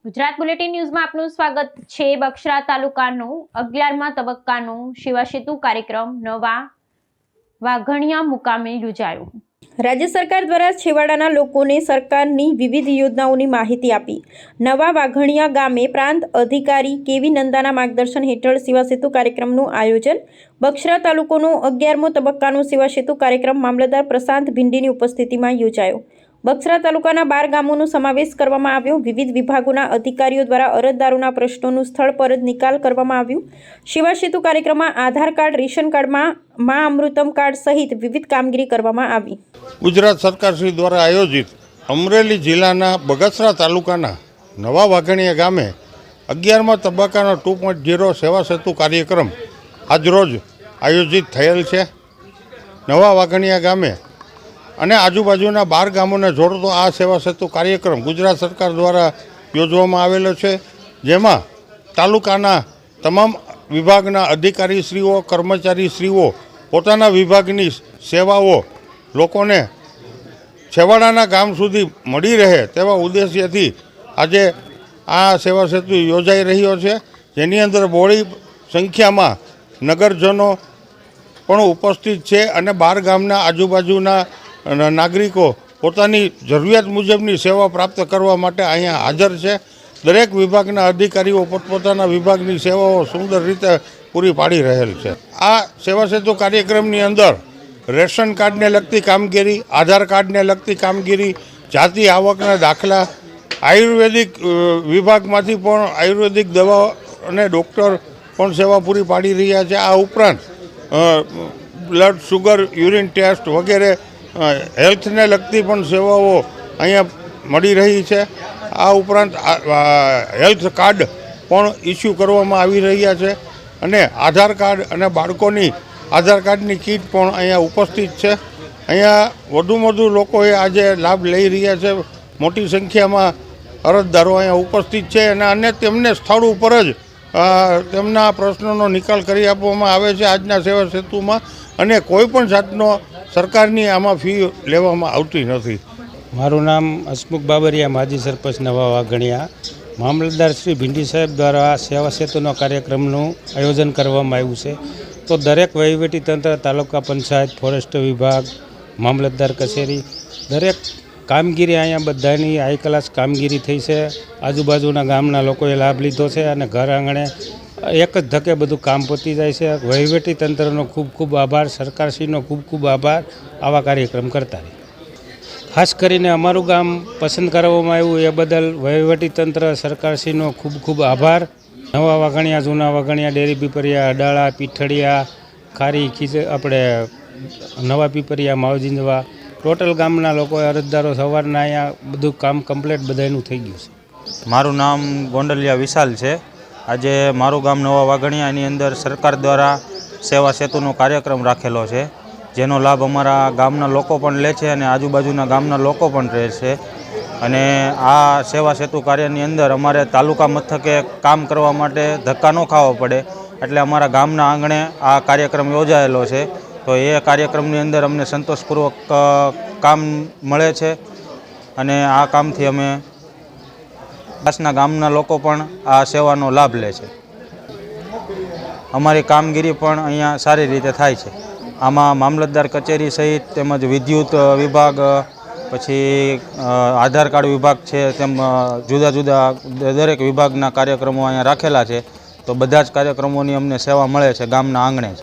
Gujarat bulletin ન્યૂઝમાં આપનું સ્વાગત છે। બક્ષરા તાલુકાનું 11મા તબક્કાનું સેવા સેતુ કાર્યક્રમ નવા વાઘણિયા મુકામે યોજાયો। રાજ્ય સરકાર દ્વારા છેવાડાના લોકોને સરકારની વિવિધ યોજનાઓની માહિતી આપી નવા વાઘણિયા ગામે પ્રાંત અધિકારી કેવી નંદાના માર્ગદર્શન હેઠળ સેવા સેતુ કાર્યક્રમનું આયોજન। બક્ષરા તાલુકાનો 11મો તબક્કાનો સેવા સેતુ કાર્યક્રમ મામલતદાર પ્રશાંત ભિંડીની ઉપસ્થિતિમાં યોજાયો। બક્ષરા તાલુકાના 12 ગામોનો સમાવેશ કરવામાં આવ્યો। વિવિધ વિભાગોના અધિકારીઓ દ્વારા અરજદારોના પ્રશ્નોનું સ્થળ પર જ નિકાલ કરવામાં આવ્યું। સેવા સેતુ કાર્યક્રમમાં આધાર કાર્ડ, રેશન કાર્ડમાં મા અમૃતમ કાર્ડ સહિત વિવિધ કામગીરી કરવામાં આવી। ગુજરાત સરકાર શ્રી દ્વારા આયોજિત અમરેલી જિલ્લાના બગસરા તાલુકાના નવા વાઘણિયા ગામે 11મા તબક્કાનો 2.0 સેવા સેતુ કાર્યક્રમ આજરોજ આયોજિત થયેલ છે। નવા વાઘણિયા ગામે અને આજુબાજુના 12 ગામોને જોડતો આ સેવા સેતુ કાર્યક્રમ ગુજરાત સરકાર દ્વારા યોજવામાં આવેલો છે, જેમાં તાલુકાના તમામ વિભાગના અધિકારીશ્રીઓ, કર્મચારીશ્રીઓ પોતાના વિભાગની સેવાઓ લોકોને છેવાડાના ગામ સુધી મળી રહે તેવા ઉદ્દેશ્યથી આજે આ સેવા સેતુ યોજાઈ રહ્યો છે, જેની અંદર બહોળી સંખ્યામાં નગરજનો પણ ઉપસ્થિત છે અને 12 ગામના આજુબાજુના નાગરિકો પોતાની જરૂરિયાત મુજબની સેવા પ્રાપ્ત કરવા માટે અહીંયા હાજર છે। દરેક વિભાગના અધિકારીઓ પોતપોતાના વિભાગની સેવાઓ સુંદર રીતે પૂરી પાડી રહેલ છે। આ સેવા સેતુ કાર્યક્રમની અંદર રેશન કાર્ડને લગતી કામગીરી, આધાર કાર્ડને લગતી કામગીરી, જાતિ આવકના દાખલા, આયુર્વેદિક વિભાગમાંથી પણ આયુર્વેદિક દવા અને ડૉક્ટર પણ સેવા પૂરી પાડી રહ્યા છે। આ ઉપરાંત બ્લડ શુગર, યુરિન ટેસ્ટ વગેરે હેલ્થને લગતી પણ સેવાઓ અહીંયા મળી રહી છે। આ ઉપરાંત હેલ્થ કાર્ડ પણ ઇસ્યુ કરવામાં આવી રહ્યા છે અને આધાર કાર્ડ અને બાળકોની આધાર કાર્ડની કીટ પણ અહીંયા ઉપસ્થિત છે। અહીંયા વધુ લોકોએ આજે લાભ લઈ રહ્યા છે। મોટી સંખ્યામાં અરજદારો અહીંયા ઉપસ્થિત છે અને તેમને સ્થળ ઉપર જ તેમના પ્રશ્નોનો નિકાલ કરી આપવામાં આવે છે આજના સેવા સેતુમાં, અને કોઈ પણ જાતનો સરકારની આમાં ફી લેવામાં આવતી નથી। મારું નામ હસમુખ બાબરિયા, માજી સરપંચ નવા વાઘણિયા। મામલતદાર શ્રી ભિંડી સાહેબ દ્વારા સેવા સેતુનો કાર્યક્રમનું આયોજન કરવામાં આવ્યું છે। તો દરેક વહીવટી તંત્ર, તાલુકા પંચાયત, ફોરેસ્ટ વિભાગ, મામલતદાર કચેરી, દરેક કામગીરી અહીંયા બધાની હાઈ ક્લાસ કામગીરી થઈ છે। આજુબાજુના ગામના લોકોએ લાભ લીધો છે અને ઘર આંગણે એક જ ધકે બધું કામ પતી જાય છે। વહીવટી તંત્રનો ખૂબ આભાર, સરકારશ્રીનો ખૂબ આભાર આવા કાર્યક્રમ કરતા રહે। ખાસ કરીને અમારું ગામ પસંદ કરવામાં આવ્યું એ બદલ વહીવટી તંત્ર, સરકારશ્રીનો ખૂબ આભાર। નવા વાઘણિયા, જૂના વાઘણિયા, ડેરી પીપરિયા, અડાળા, પીઠળિયા, ખારી, આપણે નવા પીપરિયા, માવજીંજવા, ટોટલ ગામના લોકો અરજદારો સવારના અહીંયા બધું કામ કમ્પ્લીટ બધાનું થઈ ગયું છે। મારું નામ ગોંડલિયા વિશાલ છે। આજે મારું ગામ નવા વાઘણિયાની અંદર સરકાર દ્વારા સેવા સેતુનો કાર્યક્રમ રાખેલો છે, જેનો લાભ અમારા ગામના લોકો પણ લે છે અને આજુબાજુના ગામના લોકો પણ રહે છે। અને આ સેવા સેતુ કાર્યની અંદર અમારે તાલુકા મથકે કામ કરવા માટે ધક્કા ન ખાવો પડે, એટલે અમારા ગામના આંગણે આ કાર્યક્રમ યોજાયેલો છે। તો એ કાર્યક્રમની અંદર અમને સંતોષપૂર્વક કામ મળે છે અને આ કામથી અમે આસપાસના ગામના લોકો પણ આ સેવાનો લાભ લે છે। અમારી કામગીરી પણ અહીંયા સારી રીતે થાય છે। આમાં મામલતદાર કચેરી સહિત તેમજ વિદ્યુત વિભાગ, પછી આધાર કાર્ડ વિભાગ છે, તેમ જુદા દરેક વિભાગના કાર્યક્રમો અહીંયા રાખેલા છે। તો બધા જ કાર્યક્રમોની અમને સેવા મળે છે ગામના આંગણે જ।